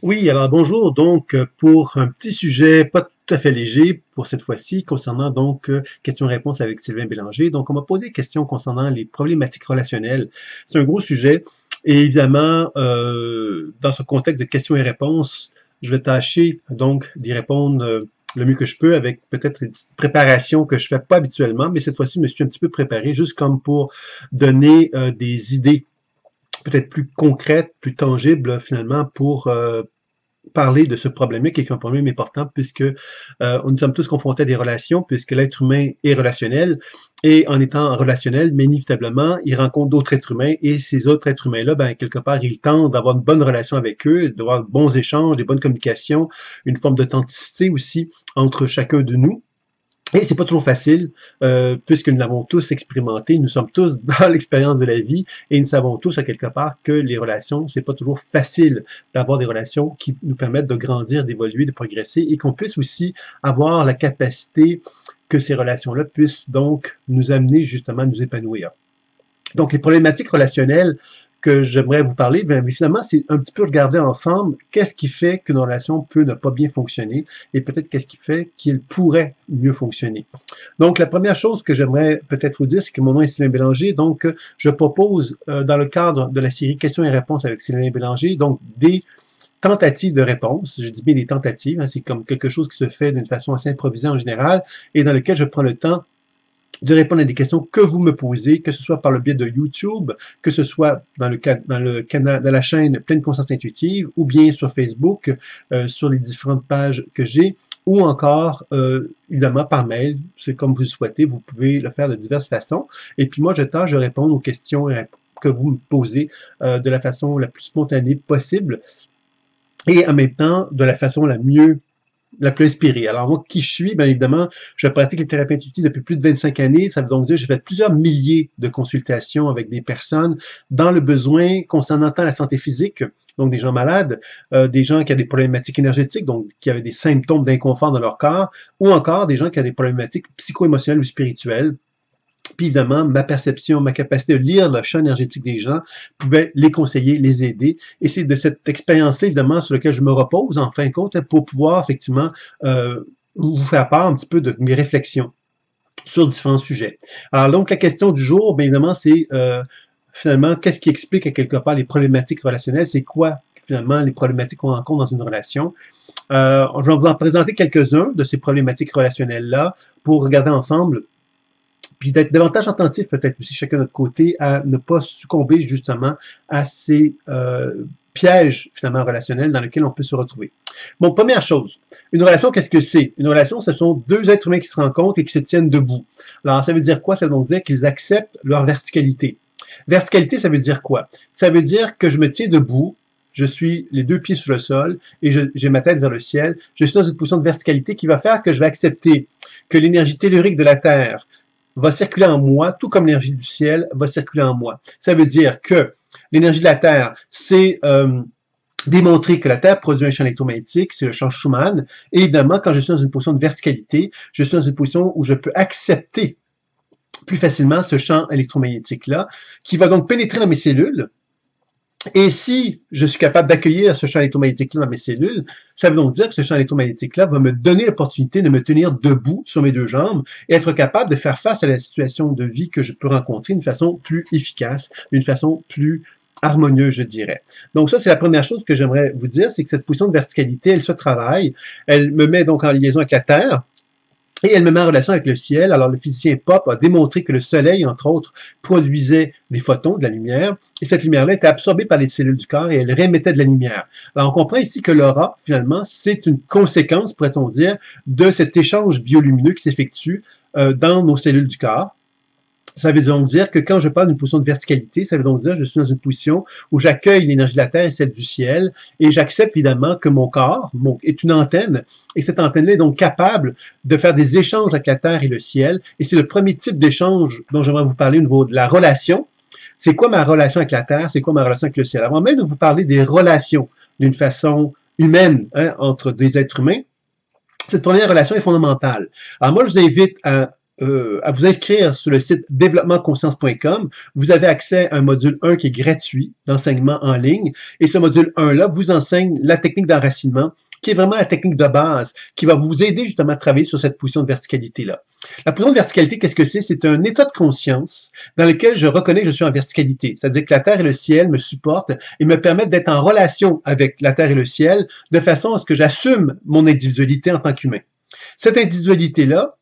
Oui, alors bonjour. Donc, pour un petit sujet pas tout à fait léger pour cette fois-ci, concernant donc questions-réponses avec Sylvain Bélanger. Donc, on m'a posé des questions concernant les problématiques relationnelles. C'est un gros sujet. Et évidemment, dans ce contexte de questions et réponses, je vais tâcher donc d'y répondre le mieux que je peux avec peut-être une petite préparation que je fais pas habituellement, mais cette fois-ci, je me suis un petit peu préparé juste comme pour donner des idées peut-être plus concrètes, plus tangibles finalement pour parler de ce problème-là, qui est un problème important, puisque nous sommes tous confrontés à des relations, puisque l'être humain est relationnel, et en étant relationnel, mais inévitablement, il rencontre d'autres êtres humains, et ces autres êtres humains-là, ben, quelque part, ils tentent d'avoir une bonne relation avec eux, d'avoir de bons échanges, des bonnes communications, une forme d'authenticité aussi entre chacun de nous. Et c'est pas toujours facile, puisque nous l'avons tous expérimenté, nous sommes tous dans l'expérience de la vie, et nous savons tous à quelque part que les relations, c'est pas toujours facile d'avoir des relations qui nous permettent de grandir, d'évoluer, de progresser, et qu'on puisse aussi avoir la capacité que ces relations-là puissent donc nous amener justement à nous épanouir. Donc, les problématiques relationnelles que j'aimerais vous parler, bien, finalement, c'est un petit peu regarder ensemble qu'est-ce qui fait qu'une relation peut ne pas bien fonctionner et peut-être qu'est-ce qui fait qu'il pourrait mieux fonctionner. Donc, la première chose que j'aimerais peut-être vous dire, c'est que mon nom est Sylvain Bélanger. Donc, je propose, dans le cadre de la série Questions et réponses avec Sylvain Bélanger, donc des tentatives de réponse. Je dis bien des tentatives, hein, c'est comme quelque chose qui se fait d'une façon assez improvisée en général et dans lequel je prends le temps de répondre à des questions que vous me posez, que ce soit par le biais de YouTube, que ce soit dans le canal, dans la chaîne Pleine Conscience Intuitive, ou bien sur Facebook, sur les différentes pages que j'ai, ou encore, évidemment, par mail. C'est comme vous le souhaitez, vous pouvez le faire de diverses façons. Et puis moi, je tâche de répondre aux questions que vous me posez de la façon la plus spontanée possible et en même temps de la façon la plus inspirée. Alors moi, qui je suis, bien évidemment, je pratique les thérapies intuitives depuis plus de 25 années. Ça veut donc dire que j'ai fait plusieurs milliers de consultations avec des personnes dans le besoin concernant tant la santé physique, donc des gens malades, des gens qui ont des problématiques énergétiques, donc qui avaient des symptômes d'inconfort dans leur corps, ou encore des gens qui ont des problématiques psycho-émotionnelles ou spirituelles. Puis évidemment, ma perception, ma capacité de lire le champ énergétique des gens pouvait les conseiller, les aider. Et c'est de cette expérience-là, évidemment, sur laquelle je me repose, en fin de compte, pour pouvoir effectivement vous faire part un petit peu de mes réflexions sur différents sujets. Alors donc, la question du jour, bien évidemment, c'est finalement, qu'est-ce qui explique à quelque part les problématiques relationnelles? C'est quoi finalement les problématiques qu'on rencontre dans une relation? Je vais vous en présenter quelques-uns de ces problématiques relationnelles-là pour regarder ensemble puis d'être davantage attentif peut-être aussi chacun de notre côté à ne pas succomber justement à ces pièges finalement relationnels dans lesquels on peut se retrouver. Bon, première chose, une relation, qu'est-ce que c'est? Une relation, ce sont deux êtres humains qui se rencontrent et qui se tiennent debout. Alors, ça veut dire quoi? Ça veut dire qu'ils acceptent leur verticalité. Verticalité, ça veut dire quoi? Ça veut dire que je me tiens debout, je suis les deux pieds sur le sol et j'ai ma tête vers le ciel. Je suis dans une position de verticalité qui va faire que je vais accepter que l'énergie tellurique de la Terre va circuler en moi, tout comme l'énergie du ciel va circuler en moi. Ça veut dire que l'énergie de la Terre, c'est démontrer que la Terre produit un champ électromagnétique, c'est le champ Schumann. Et évidemment, quand je suis dans une position de verticalité, je suis dans une position où je peux accepter plus facilement ce champ électromagnétique-là, qui va donc pénétrer dans mes cellules. Et si je suis capable d'accueillir ce champ électromagnétique-là dans mes cellules, ça veut donc dire que ce champ électromagnétique-là va me donner l'opportunité de me tenir debout sur mes deux jambes et être capable de faire face à la situation de vie que je peux rencontrer d'une façon plus efficace, d'une façon plus harmonieuse, je dirais. Donc ça, c'est la première chose que j'aimerais vous dire, c'est que cette position de verticalité, elle se travaille, elle me met donc en liaison avec la Terre, et elle me met en relation avec le ciel. Alors, le physicien Pop a démontré que le soleil, entre autres, produisait des photons, de la lumière, et cette lumière-là était absorbée par les cellules du corps et elle réémettait de la lumière. Alors, on comprend ici que l'aura, finalement, c'est une conséquence, pourrait-on dire, de cet échange biolumineux qui s'effectue dans nos cellules du corps. Ça veut donc dire que quand je parle d'une position de verticalité, ça veut donc dire que je suis dans une position où j'accueille l'énergie de la Terre et celle du ciel, et j'accepte évidemment que mon corps est une antenne, et cette antenne-là est donc capable de faire des échanges avec la Terre et le ciel, et c'est le premier type d'échange dont j'aimerais vous parler au niveau de la relation. C'est quoi ma relation avec la Terre? C'est quoi ma relation avec le ciel? Avant même de vous parler des relations d'une façon humaine entre des êtres humains, cette première relation est fondamentale. Alors moi, je vous invite à à vous inscrire sur le site développementconscience.com. Vous avez accès à un module 1 qui est gratuit d'enseignement en ligne. Et ce module 1-là vous enseigne la technique d'enracinement, qui est vraiment la technique de base, qui va vous aider justement à travailler sur cette position de verticalité-là. La position de verticalité, qu'est-ce que c'est? C'est un état de conscience dans lequel je reconnais que je suis en verticalité. C'est-à-dire que la Terre et le ciel me supportent et me permettent d'être en relation avec la Terre et le ciel de façon à ce que j'assume mon individualité en tant qu'humain. Cette individualité-là,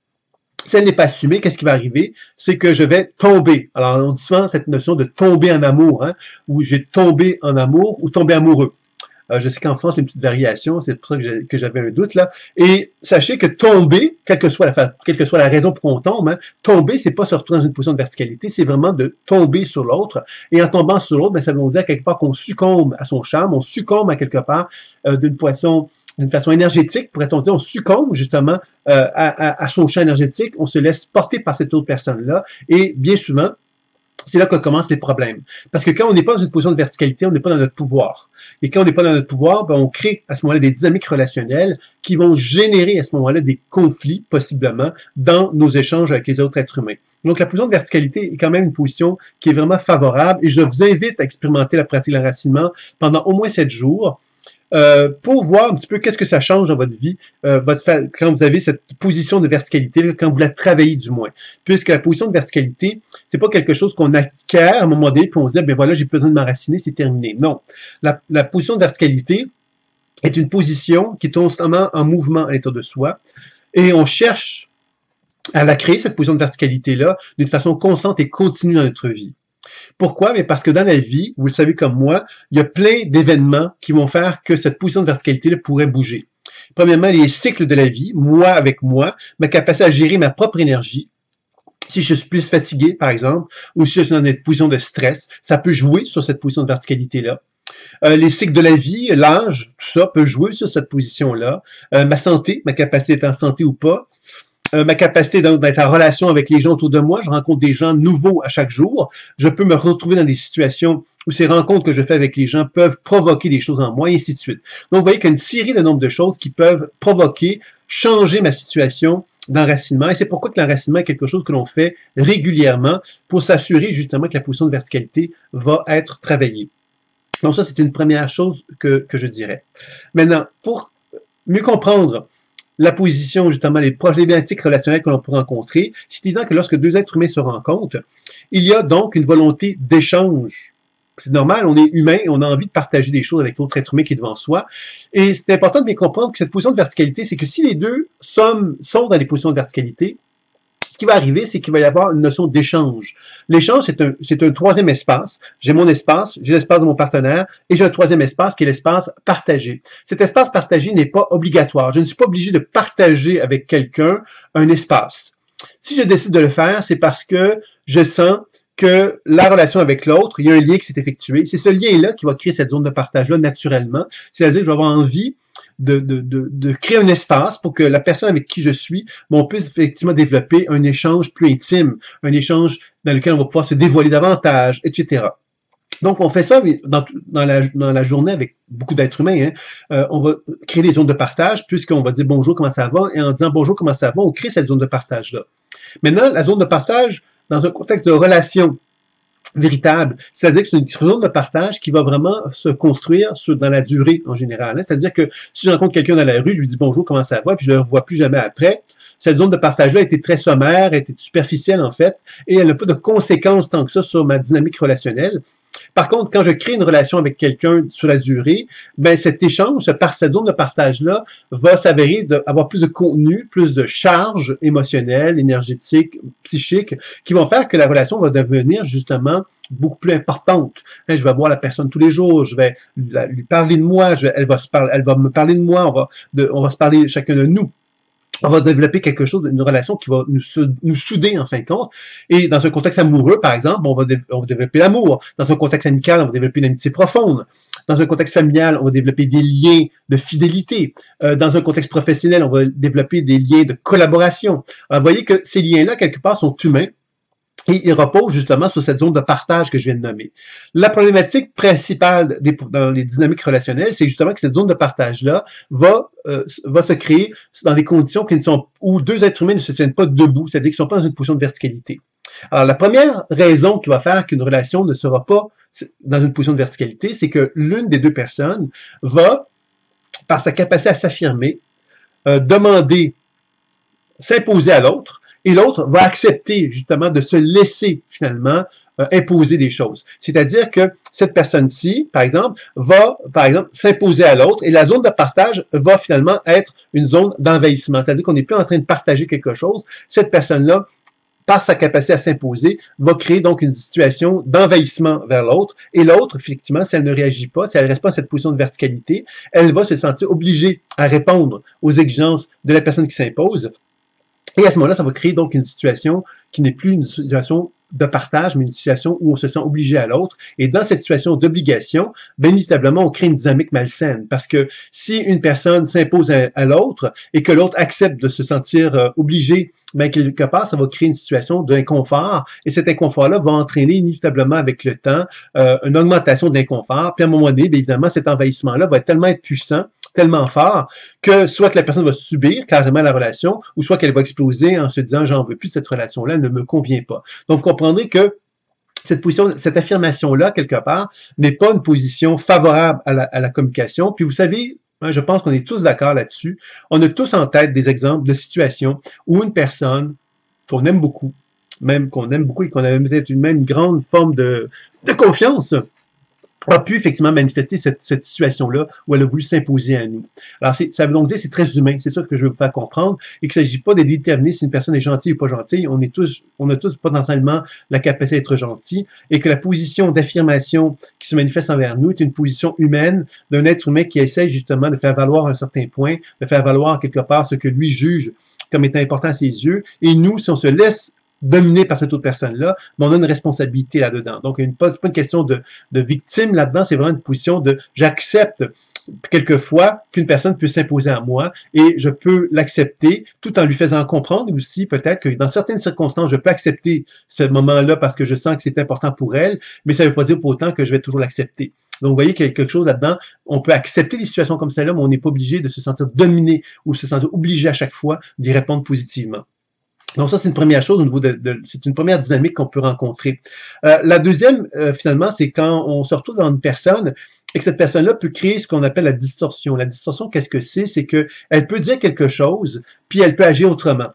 si elle n'est pas assumée, qu'est-ce qui va arriver? C'est que je vais tomber. Alors, on dit souvent cette notion de tomber en amour, hein, où j'ai tombé en amour ou tombé amoureux. Je sais qu'en France, il y a une petite variation, c'est pour ça que j'avais un doute là. Et sachez que tomber, quelle que soit la raison pour qu'on tombe, hein, tomber, c'est pas se retrouver dans une position de verticalité, c'est vraiment de tomber sur l'autre. Et en tombant sur l'autre, ben, ça veut dire quelque part qu'on succombe à son charme, on succombe à quelque part d'une façon énergétique, pourrait-on dire, on succombe justement à son champ énergétique, on se laisse porter par cette autre personne-là, et bien souvent, c'est là que commencent les problèmes. Parce que quand on n'est pas dans une position de verticalité, on n'est pas dans notre pouvoir. Et quand on n'est pas dans notre pouvoir, ben on crée à ce moment-là des dynamiques relationnelles qui vont générer à ce moment-là des conflits, possiblement, dans nos échanges avec les autres êtres humains. Donc la position de verticalité est quand même une position qui est vraiment favorable et je vous invite à expérimenter la pratique de l'enracinement pendant au moins 7 jours. Pour voir un petit peu qu'est-ce que ça change dans votre vie quand vous avez cette position de verticalité, quand vous la travaillez du moins. Puisque la position de verticalité, c'est pas quelque chose qu'on acquiert à un moment donné, puis on se dit, ben voilà, j'ai besoin de m'enraciner, c'est terminé. Non. La position de verticalité est une position qui est constamment en mouvement à l'intérieur de soi, et on cherche à la créer, cette position de verticalité-là, d'une façon constante et continue dans notre vie. Pourquoi? Mais parce que dans la vie, vous le savez comme moi, il y a plein d'événements qui vont faire que cette position de verticalité pourrait bouger. Premièrement, les cycles de la vie, moi avec moi, ma capacité à gérer ma propre énergie. Si je suis plus fatigué, par exemple, ou si je suis dans une position de stress, ça peut jouer sur cette position de verticalité-là. Les cycles de la vie, l'âge, tout ça peut jouer sur cette position-là. Ma santé, ma capacité d'être en santé ou pas. Ma capacité d'être en relation avec les gens autour de moi. Je rencontre des gens nouveaux à chaque jour. Je peux me retrouver dans des situations où ces rencontres que je fais avec les gens peuvent provoquer des choses en moi, et ainsi de suite. Donc, vous voyez qu'il y a une série de nombre de choses qui peuvent provoquer, changer ma situation d'enracinement. Et c'est pourquoi que l'enracinement est quelque chose que l'on fait régulièrement pour s'assurer justement que la position de verticalité va être travaillée. Donc ça, c'est une première chose que je dirais. Maintenant, pour mieux comprendre la position, justement, les problématiques relationnelles que l'on peut rencontrer, c'est disant que lorsque deux êtres humains se rencontrent, il y a donc une volonté d'échange. C'est normal, on est humain et on a envie de partager des choses avec l'autre être humain qui est devant soi. Et c'est important de bien comprendre que cette position de verticalité, c'est que si les deux sont dans des positions de verticalité, ce qui va arriver, c'est qu'il va y avoir une notion d'échange. L'échange, c'est un troisième espace. J'ai mon espace, j'ai l'espace de mon partenaire, et j'ai un troisième espace qui est l'espace partagé. Cet espace partagé n'est pas obligatoire. Je ne suis pas obligé de partager avec quelqu'un un espace. Si je décide de le faire, c'est parce que je sens que la relation avec l'autre, il y a un lien qui s'est effectué. C'est ce lien-là qui va créer cette zone de partage-là naturellement. C'est-à-dire que je vais avoir envie de créer un espace pour que la personne avec qui je suis, on puisse effectivement développer un échange plus intime, un échange dans lequel on va pouvoir se dévoiler davantage, etc. Donc, on fait ça dans la journée avec beaucoup d'êtres humains. On va créer des zones de partage, puisqu'on va dire bonjour, comment ça va? Et en disant bonjour, comment ça va? On crée cette zone de partage-là. Maintenant, la zone de partage, dans un contexte de relation véritable, c'est-à-dire que c'est une zone de partage qui va vraiment se construire dans la durée en général. C'est-à-dire que si je rencontre quelqu'un dans la rue, je lui dis bonjour, comment ça va, puis je ne le revois plus jamais après, cette zone de partage-là a été très sommaire, a été superficielle en fait, et elle n'a pas de conséquences tant que ça sur ma dynamique relationnelle. Par contre, quand je crée une relation avec quelqu'un sur la durée, ben cet échange, cette zone de partage-là, va s'avérer d'avoir plus de contenu, plus de charge émotionnelle, énergétique, psychique, qui vont faire que la relation va devenir justement beaucoup plus importante. Je vais voir la personne tous les jours, je vais lui parler de moi, elle va me parler de moi, on va se parler chacun de nous. On va développer quelque chose, une relation qui va nous souder en fin de compte. Et dans un contexte amoureux, par exemple, on va développer l'amour. Dans un contexte amical, on va développer une amitié profonde. Dans un contexte familial, on va développer des liens de fidélité. Dans un contexte professionnel, on va développer des liens de collaboration. Alors, vous voyez que ces liens-là, quelque part, sont humains. Et il repose justement sur cette zone de partage que je viens de nommer. La problématique principale dans les dynamiques relationnelles, c'est justement que cette zone de partage-là va se créer dans des conditions où deux êtres humains ne se tiennent pas debout, c'est-à-dire qu'ils ne sont pas dans une position de verticalité. Alors, la première raison qui va faire qu'une relation ne sera pas dans une position de verticalité, c'est que l'une des deux personnes va, par sa capacité à s'affirmer, demander, s'imposer à l'autre, et l'autre va accepter justement de se laisser finalement imposer des choses. C'est-à-dire que cette personne-ci, par exemple, va, s'imposer à l'autre et la zone de partage va finalement être une zone d'envahissement. C'est-à-dire qu'on n'est plus en train de partager quelque chose. Cette personne-là, par sa capacité à s'imposer, va créer donc une situation d'envahissement vers l'autre. Et l'autre, effectivement, si elle ne réagit pas, si elle ne reste pas dans cette position de verticalité, elle va se sentir obligée à répondre aux exigences de la personne qui s'impose. Et à ce moment-là, ça va créer donc une situation qui n'est plus une situation de partage, mais une situation où on se sent obligé à l'autre. Et dans cette situation d'obligation, bien évidemment, on crée une dynamique malsaine. Parce que si une personne s'impose à l'autre et que l'autre accepte de se sentir obligé, bien quelque part, ça va créer une situation d'inconfort. Et cet inconfort-là va entraîner inévitablement avec le temps une augmentation de l'inconfort. Puis à un moment donné, bien évidemment, cet envahissement-là va tellement être puissant, tellement fort, que soit que la personne va subir carrément la relation, ou soit qu'elle va exploser en se disant « j'en veux plus de cette relation-là, elle ne me convient pas ». Donc, vous comprendrez que cette affirmation-là, quelque part, n'est pas une position favorable à la communication. Puis vous savez, hein, je pense qu'on est tous d'accord là-dessus, on a tous en tête des exemples de situations où une personne qu'on aime beaucoup, même qu'on aime beaucoup et qu'on a peut-être même une grande forme de confiance, a pu effectivement manifester cette situation-là où elle a voulu s'imposer à nous. Alors, ça veut donc dire que c'est très humain, c'est ça que je veux vous faire comprendre, et qu'il ne s'agit pas de déterminer si une personne est gentille ou pas gentille, on a tous potentiellement la capacité d'être gentil, et que la position d'affirmation qui se manifeste envers nous est une position humaine d'un être humain qui essaie justement de faire valoir un certain point, de faire valoir quelque part ce que lui juge comme étant important à ses yeux, et nous, si on se laisse dominé par cette autre personne-là, mais on a une responsabilité là-dedans. Donc, c'est pas une question de victime là-dedans, c'est vraiment une position de j'accepte quelquefois qu'une personne puisse s'imposer à moi et je peux l'accepter tout en lui faisant comprendre aussi peut-être que dans certaines circonstances, je peux accepter ce moment-là parce que je sens que c'est important pour elle, mais ça ne veut pas dire pour autant que je vais toujours l'accepter. Donc, vous voyez qu'il y a quelque chose là-dedans, on peut accepter des situations comme celle-là, mais on n'est pas obligé de se sentir dominé ou se sentir obligé à chaque fois d'y répondre positivement. Donc ça, c'est une première chose, c'est une première dynamique qu'on peut rencontrer. La deuxième, finalement, c'est quand on se retrouve dans une personne et que cette personne-là peut créer ce qu'on appelle la distorsion. La distorsion, qu'est-ce que c'est? C'est qu'elle peut dire quelque chose, puis elle peut agir autrement.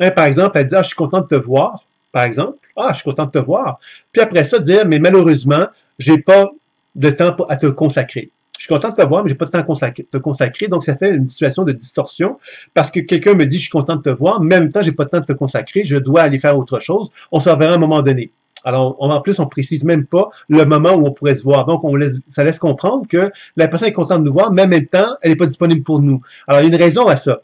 Hein, par exemple, elle dit « Ah, je suis content de te voir », par exemple. « Ah, je suis content de te voir ». Puis après ça, dire « Mais malheureusement, j'ai pas de temps à te consacrer ». Je suis content de te voir, mais j'ai pas de temps à te consacrer. Donc, ça fait une situation de distorsion parce que quelqu'un me dit, je suis content de te voir, mais en même temps, j'ai pas de temps de te consacrer, je dois aller faire autre chose. On se reverra à un moment donné. Alors, en plus, on précise même pas le moment où on pourrait se voir. Donc, ça laisse comprendre que la personne est contente de nous voir, mais en même temps, elle n'est pas disponible pour nous. Alors, il y a une raison à ça.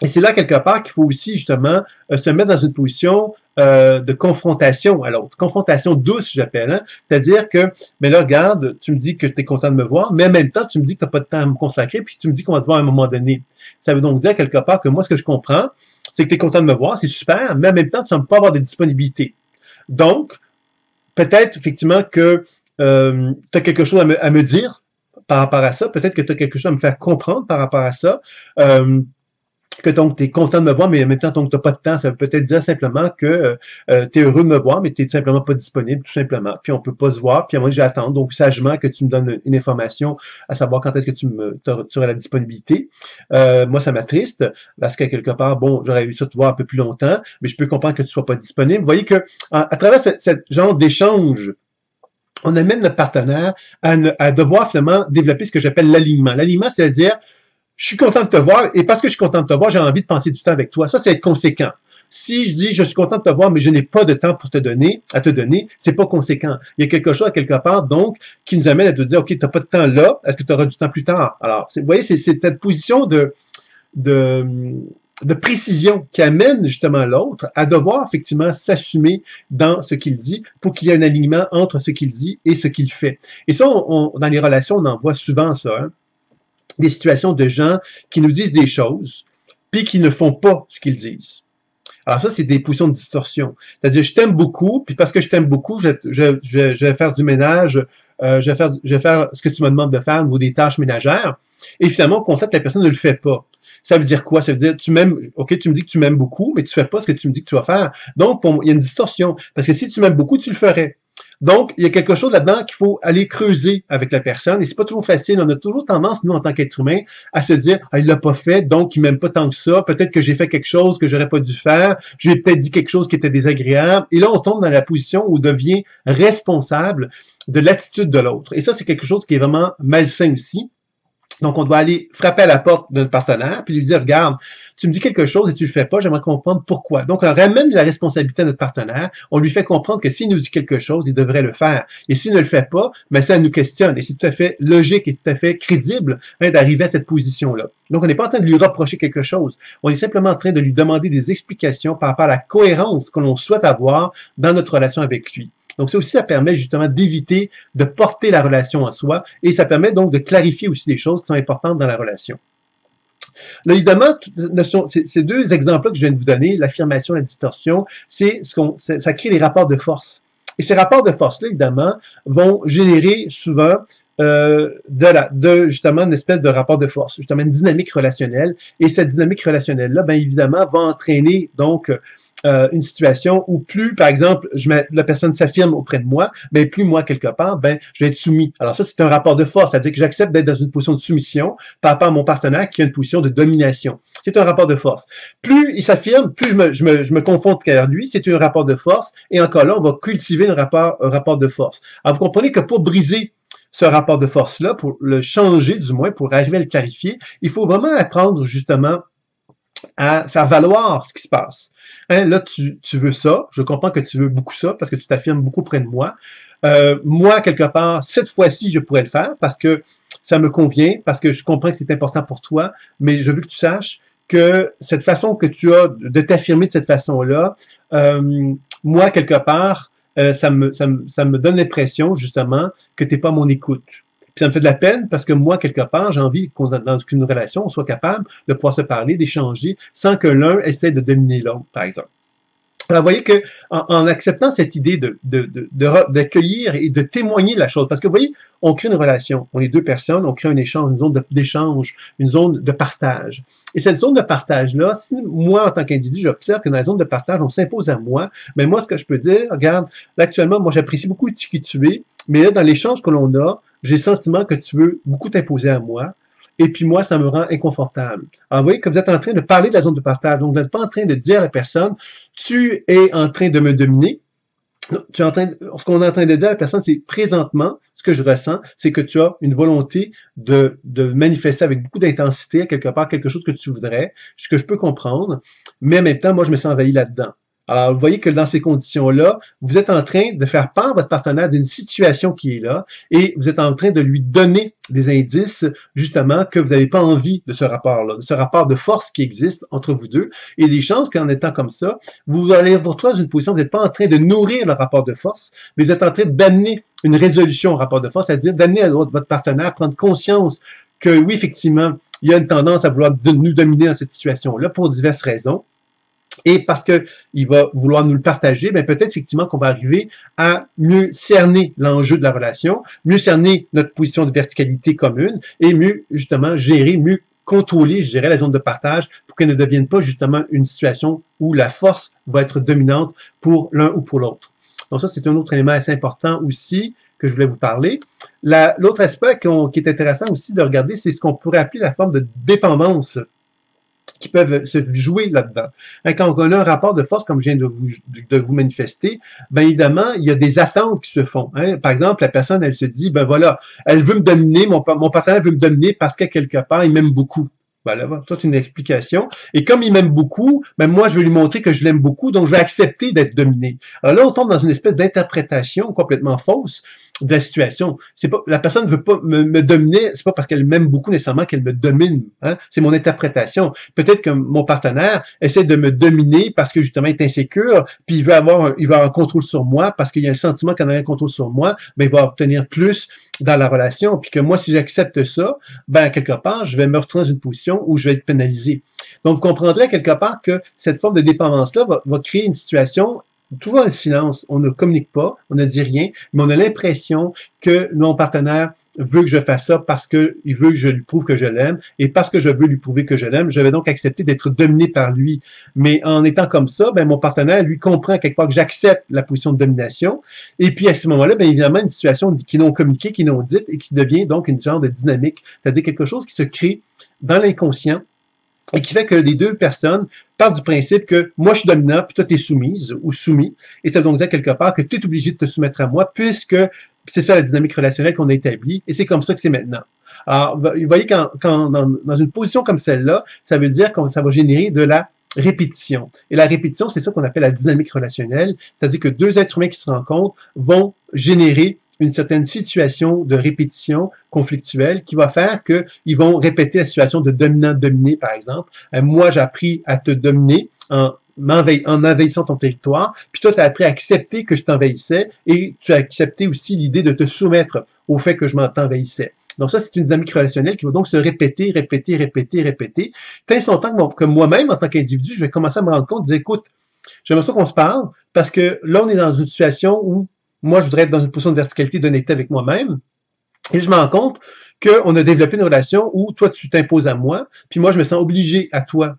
Et c'est là, quelque part, qu'il faut aussi, justement, se mettre dans une position de confrontation à l'autre. Confrontation douce, j'appelle. Hein? C'est-à-dire que, mais là, regarde, tu me dis que tu es content de me voir, mais en même temps, tu me dis que tu n'as pas de temps à me consacrer, puis tu me dis qu'on va se voir à un moment donné. Ça veut donc dire, quelque part, que moi, ce que je comprends, c'est que tu es content de me voir, c'est super, mais en même temps, tu ne vas pas avoir de disponibilité. Donc, peut-être, effectivement, que tu as quelque chose à me dire par rapport à ça. Peut-être que tu as quelque chose à me faire comprendre par rapport à ça. Que donc tu es content de me voir, mais en même temps, donc tu n'as pas de temps, ça veut peut-être dire simplement que tu es heureux de me voir, mais tu n'es simplement pas disponible, tout simplement. Puis on ne peut pas se voir, puis à moi j'attends, donc sagement que tu me donnes une information à savoir quand est-ce que tu auras la disponibilité. Moi, ça m'attriste, parce qu'à quelque part, bon, j'aurais eu ça te voir un peu plus longtemps, mais je peux comprendre que tu ne sois pas disponible. Vous voyez que à travers cette genre d'échange, on amène notre partenaire à devoir finalement développer ce que j'appelle l'alignement. L'alignement, c'est-à-dire je suis content de te voir, et parce que je suis content de te voir, j'ai envie de passer du temps avec toi. Ça, c'est être conséquent. Si je dis je suis content de te voir, mais je n'ai pas de temps pour à te donner, c'est pas conséquent. Il y a quelque chose à quelque part, donc, qui nous amène à te dire, OK, tu n'as pas de temps là, est-ce que tu auras du temps plus tard? Alors, vous voyez, c'est cette position de précision qui amène justement l'autre à devoir effectivement s'assumer dans ce qu'il dit pour qu'il y ait un alignement entre ce qu'il dit et ce qu'il fait. Et ça, dans les relations, on en voit souvent ça, hein? Des situations de gens qui nous disent des choses, puis qui ne font pas ce qu'ils disent. Alors ça, c'est des positions de distorsion. C'est-à-dire, je t'aime beaucoup, puis parce que je t'aime beaucoup, je vais faire du ménage, je vais faire ce que tu me demandes de faire au niveau des tâches ménagères. Et finalement, on constate que la personne ne le fait pas. Ça veut dire quoi? Ça veut dire, tu m'aimes, ok, tu me dis que tu m'aimes beaucoup, mais tu fais pas ce que tu me dis que tu vas faire. Donc, il y a une distorsion. Parce que si tu m'aimes beaucoup, tu le ferais. Donc, il y a quelque chose là-dedans qu'il faut aller creuser avec la personne. Et c'est pas toujours facile. On a toujours tendance, nous, en tant qu'être humain, à se dire, ah, il l'a pas fait, donc il m'aime pas tant que ça. Peut-être que j'ai fait quelque chose que j'aurais pas dû faire. Je lui ai peut-être dit quelque chose qui était désagréable. Et là, on tombe dans la position où on devient responsable de l'attitude de l'autre. Et ça, c'est quelque chose qui est vraiment malsain aussi. Donc, on doit aller frapper à la porte de notre partenaire puis lui dire, regarde, tu me dis quelque chose et tu le fais pas, j'aimerais comprendre pourquoi. Donc, on ramène la responsabilité à notre partenaire, on lui fait comprendre que s'il nous dit quelque chose, il devrait le faire. Et s'il ne le fait pas, ben ça nous questionne. Et c'est tout à fait logique et tout à fait crédible d'arriver à cette position-là. Donc, on n'est pas en train de lui reprocher quelque chose. On est simplement en train de lui demander des explications par rapport à la cohérence que l'on souhaite avoir dans notre relation avec lui. Donc, ça aussi, ça permet justement d'éviter de porter la relation en soi et ça permet donc de clarifier aussi des choses qui sont importantes dans la relation. Là, évidemment, ces deux exemples-là que je viens de vous donner, l'affirmation et la distorsion, ça crée des rapports de force. Et ces rapports de force-là, évidemment, vont générer souvent justement une espèce de rapport de force, justement une dynamique relationnelle. Et cette dynamique relationnelle-là, bien évidemment, va entraîner donc une situation où plus, par exemple, la personne s'affirme auprès de moi, ben plus moi, quelque part, ben je vais être soumis. Alors ça, c'est un rapport de force, c'est-à-dire que j'accepte d'être dans une position de soumission par rapport à mon partenaire qui a une position de domination. C'est un rapport de force. Plus il s'affirme, plus je me confronte vers lui, c'est un rapport de force. Et encore là, on va cultiver un rapport de force. Alors vous comprenez que pour briser ce rapport de force-là, pour le changer du moins, pour arriver à le clarifier, il faut vraiment apprendre justement à faire valoir ce qui se passe. Hein, là, tu veux ça, je comprends que tu veux beaucoup ça parce que tu t'affirmes beaucoup près de moi. Moi, quelque part, cette fois-ci, je pourrais le faire parce que ça me convient, parce que je comprends que c'est important pour toi, mais je veux que tu saches que cette façon que tu as de t'affirmer de cette façon-là, moi, quelque part, ça me donne l'impression, justement, que tu n'es pas à mon écoute. Puis ça me fait de la peine parce que moi, quelque part, j'ai envie qu'on dans une relation, on soit capable de pouvoir se parler, d'échanger, sans que l'un essaie de dominer l'autre, par exemple. Alors, vous voyez que en acceptant cette idée d'accueillir et de témoigner de la chose, parce que vous voyez, on crée une relation, on est deux personnes, on crée un échange, une zone d'échange, une zone de partage. Et cette zone de partage-là, si moi, en tant qu'individu, j'observe que dans la zone de partage, on s'impose à moi, mais moi, ce que je peux dire, regarde, là, actuellement, moi, j'apprécie beaucoup qui tu es, mais là, dans l'échange que l'on a, j'ai le sentiment que tu veux beaucoup t'imposer à moi. Et puis moi, ça me rend inconfortable. Alors, vous voyez que vous êtes en train de parler de la zone de partage. Donc, vous n'êtes pas en train de dire à la personne, tu es en train de me dominer. Ce qu'on est en train de dire à la personne, c'est présentement, ce que je ressens, c'est que tu as une volonté de manifester avec beaucoup d'intensité, à quelque part, quelque chose que tu voudrais, ce que je peux comprendre, mais en même temps, moi, je me sens envahi là-dedans. Alors, vous voyez que dans ces conditions-là, vous êtes en train de faire part à votre partenaire d'une situation qui est là et vous êtes en train de lui donner des indices, justement, que vous n'avez pas envie de ce rapport-là, de ce rapport de force qui existe entre vous deux. Et des chances qu'en étant comme ça, vous allez vous retrouver dans une position où vous n'êtes pas en train de nourrir le rapport de force, mais vous êtes en train d'amener une résolution au rapport de force, c'est-à-dire d'amener à votre partenaire à prendre conscience que oui, effectivement, il y a une tendance à vouloir nous dominer dans cette situation-là pour diverses raisons. Et parce qu'il va vouloir nous le partager, bien peut-être effectivement qu'on va arriver à mieux cerner l'enjeu de la relation, mieux cerner notre position de verticalité commune et mieux justement gérer, mieux contrôler, je dirais, la zone de partage pour qu'elle ne devienne pas justement une situation où la force va être dominante pour l'un ou pour l'autre. Donc ça, c'est un autre élément assez important aussi que je voulais vous parler. L'autre aspect qui est intéressant aussi de regarder, c'est ce qu'on pourrait appeler la forme de dépendance qui peuvent se jouer là-dedans. Quand on a un rapport de force, comme je viens de vous manifester, bien évidemment, il y a des attentes qui se font. Hein. Par exemple, la personne, elle se dit, ben voilà, elle veut me dominer, mon partenaire veut me dominer parce qu'à quelque part, il m'aime beaucoup. Ben là, toute une explication. Et comme il m'aime beaucoup, ben moi, je vais lui montrer que je l'aime beaucoup, donc je vais accepter d'être dominé. Alors là, on tombe dans une espèce d'interprétation complètement fausse de la situation. C'est pas, la personne ne veut pas me dominer, c'est pas parce qu'elle m'aime beaucoup nécessairement qu'elle me domine. Hein? C'est mon interprétation. Peut-être que mon partenaire essaie de me dominer parce que justement il est insécure, puis il veut avoir un contrôle sur moi parce qu'il y a le sentiment qu'il en a un contrôle sur moi, mais il va obtenir plus dans la relation. Puis que moi, si j'accepte ça, ben quelque part, je vais me retrouver dans une position situation où je vais être pénalisé. Donc, vous comprendrez quelque part que cette forme de dépendance-là va créer une situation toujours dans le silence. On ne communique pas, on ne dit rien, mais on a l'impression que mon partenaire veut que je fasse ça parce qu'il veut que je lui prouve que je l'aime, et parce que je veux lui prouver que je l'aime, je vais donc accepter d'être dominé par lui. Mais en étant comme ça, ben, mon partenaire, lui, comprend quelque part que j'accepte la position de domination, et puis à ce moment-là, bien évidemment, une situation qui non communiquée, qui non dite, et qui devient donc une genre de dynamique, c'est-à-dire quelque chose qui se crée dans l'inconscient, et qui fait que les deux personnes partent du principe que moi je suis dominant, puis toi tu es soumise ou soumis, et ça veut donc dire quelque part que tu es obligé de te soumettre à moi, puisque c'est ça la dynamique relationnelle qu'on a établie, et c'est comme ça que c'est maintenant. Alors, vous voyez, dans une position comme celle-là, ça veut dire que ça va générer de la répétition. Et la répétition, c'est ça qu'on appelle la dynamique relationnelle, c'est-à-dire que deux êtres humains qui se rencontrent vont générer une certaine situation de répétition conflictuelle qui va faire qu'ils vont répéter la situation de dominant-dominé, par exemple. Moi, j'ai appris à te dominer en envahissant ton territoire, puis toi, tu as appris à accepter que je t'envahissais, et tu as accepté aussi l'idée de te soumettre au fait que je t'envahissais. Donc ça, c'est une dynamique relationnelle qui va donc se répéter, répéter, répéter, répéter, tant et longtemps que moi-même, en tant qu'individu, je vais commencer à me rendre compte, dire, écoute, j'aimerais ça qu'on se parle, parce que là, on est dans une situation où moi, je voudrais être dans une position de verticalité, d'honnêteté avec moi-même. Et je me rends compte qu'on a développé une relation où toi, tu t'imposes à moi, puis moi, je me sens obligé à toi.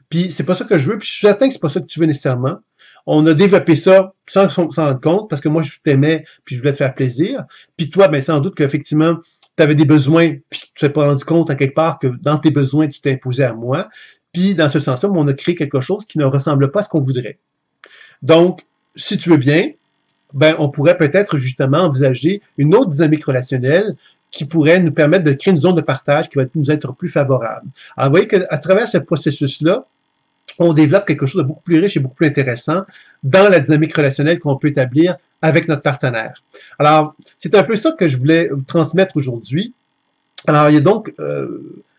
Puis c'est pas ça que je veux, puis je suis certain que c'est pas ça que tu veux nécessairement. On a développé ça sans s'en rendre compte, parce que moi, je t'aimais, puis je voulais te faire plaisir. Puis toi, ben, sans doute qu'effectivement, tu avais des besoins, puis tu t'es pas rendu compte à quelque part que dans tes besoins, tu t'imposais à moi. Puis dans ce sens-là, on a créé quelque chose qui ne ressemble pas à ce qu'on voudrait. Donc, si tu veux bien, ben, on pourrait peut-être justement envisager une autre dynamique relationnelle qui pourrait nous permettre de créer une zone de partage qui va nous être plus favorable. Alors, vous voyez qu'à travers ce processus-là, on développe quelque chose de beaucoup plus riche et beaucoup plus intéressant dans la dynamique relationnelle qu'on peut établir avec notre partenaire. Alors, c'est un peu ça que je voulais vous transmettre aujourd'hui. Alors, il y a donc,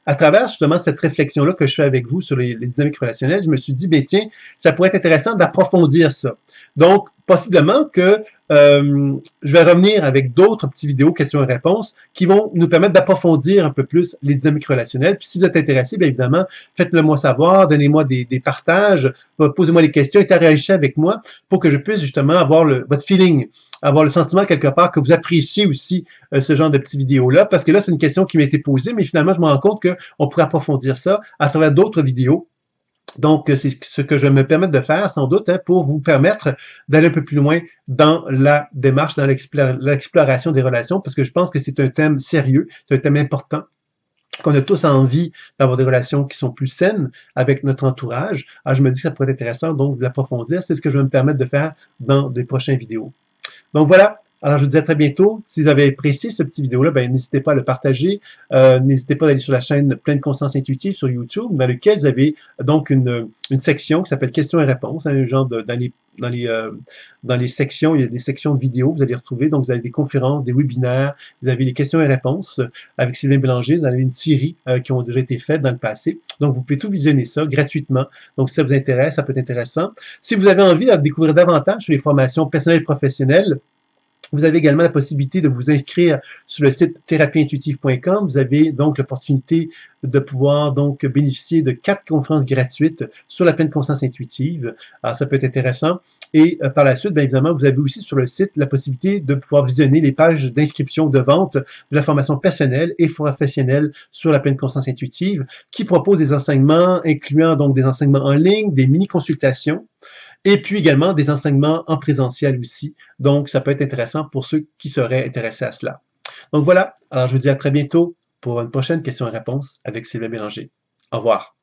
à travers justement cette réflexion-là que je fais avec vous sur les dynamiques relationnelles, je me suis dit, ben tiens, ça pourrait être intéressant d'approfondir ça. Donc, possiblement que je vais revenir avec d'autres petites vidéos questions et réponses qui vont nous permettre d'approfondir un peu plus les dynamiques relationnelles. Puis si vous êtes intéressé, bien évidemment, faites-le moi savoir, donnez-moi des partages, posez-moi des questions, interagissez avec moi pour que je puisse justement avoir votre feeling, avoir le sentiment quelque part que vous appréciez aussi ce genre de petites vidéos-là, parce que là, c'est une question qui m'a été posée, mais finalement, je me rends compte qu'on pourrait approfondir ça à travers d'autres vidéos. Donc, c'est ce que je vais me permettre de faire, sans doute, hein, pour vous permettre d'aller un peu plus loin dans la démarche, dans l'exploration des relations, parce que je pense que c'est un thème sérieux, c'est un thème important, qu'on a tous envie d'avoir des relations qui sont plus saines avec notre entourage. Alors, je me dis que ça pourrait être intéressant, donc, de l'approfondir. C'est ce que je vais me permettre de faire dans des prochaines vidéos. Donc, voilà. Alors, je vous dis à très bientôt. Si vous avez apprécié ce petit vidéo-là, ben, n'hésitez pas à le partager. N'hésitez pas à aller sur la chaîne Pleine Conscience Intuitive sur YouTube, dans laquelle vous avez donc une section qui s'appelle Questions et réponses, un genre dans les sections, il y a des sections de vidéos, vous allez retrouver. Donc, vous avez des conférences, des webinaires, vous avez les questions et réponses avec Sylvain Bélanger. Vous avez une série qui ont déjà été faites dans le passé. Donc, vous pouvez tout visionner ça gratuitement. Donc, si ça vous intéresse, ça peut être intéressant. Si vous avez envie de découvrir davantage sur les formations personnelles et professionnelles, vous avez également la possibilité de vous inscrire sur le site thérapieintuitive.com. Vous avez donc l'opportunité de pouvoir donc bénéficier de 4 conférences gratuites sur la pleine conscience intuitive. Alors, ça peut être intéressant. Et par la suite, bien évidemment, vous avez aussi sur le site la possibilité de pouvoir visionner les pages d'inscription, de vente de la formation personnelle et professionnelle sur la pleine conscience intuitive, qui propose des enseignements incluant donc des enseignements en ligne, des mini-consultations, et puis également des enseignements en présentiel aussi. Donc, ça peut être intéressant pour ceux qui seraient intéressés à cela. Donc voilà, alors je vous dis à très bientôt pour une prochaine question et réponse avec Sylvain Bélanger. Au revoir.